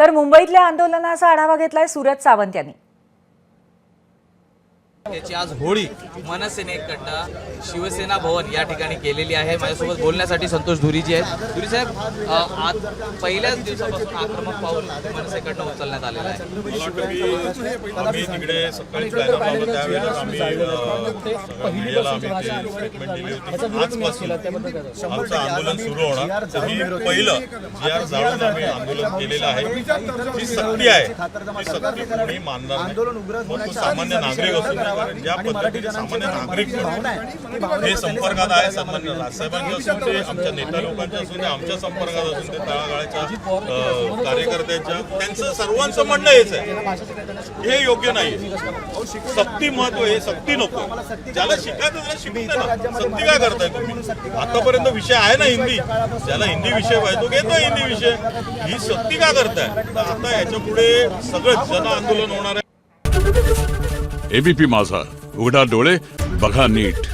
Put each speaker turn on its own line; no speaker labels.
तर मुंबईतल्या आंदोलनाचा आढावा घेतलाय सूरज सावंत यांनी।
याची आज होळी मनसेने एकट्टा शिवसेना भवन या ठिकाणी केलेली आहे। माझ्यासोबत बोलण्यासाठी संतोष धुरीजी आहेत। धुरी साहेब, आज पहिल्याच दिवसापासून आक्रमक पाऊल मनसेकडनं उचलण्यात आलेलं आहे।
आम्ही तिकडे सकाळी प्लॅन आलो त्यावेळेला आम्ही मीडियाला स्टेटमेंट दिली होती। आजपासून आमचं आंदोलन सुरू होणार। ही पहिलं जी जाळून आम्ही आंदोलन केलेलं आहे। जी सक्ती आहे ती सक्ती कोणी मानणार नाही। सामान्य नागरिक असून ज्या पद्धतीने सामान्य नागरिक हे संपर्कात आहे सन्मान्य राजसाहेबांचे असून ते आमच्या नेता लोकांच्या असून ते आमच्या संपर्कात असून ते तळागाळाच्या कार्यकर्त्यांच्या त्यांचं सर्वांचं म्हणणं हेच आहे, हे योग्य नाही। सक्ती महत्व आहे, सक्ती नको। ज्याला शिकायचं त्याला शिकून द्या ना, सक्ती काय करताय तुम्ही? आतापर्यंत विषय आहे ना हिंदी, ज्याला हिंदी विषय पाहिजे तो घेतो हिंदी विषय, ही सक्ती का करताय? आता याच्या पुढे सगळं जन आंदोलन होणार आहे।
एबीपी माझा, उघडा डोळे बघा नीट।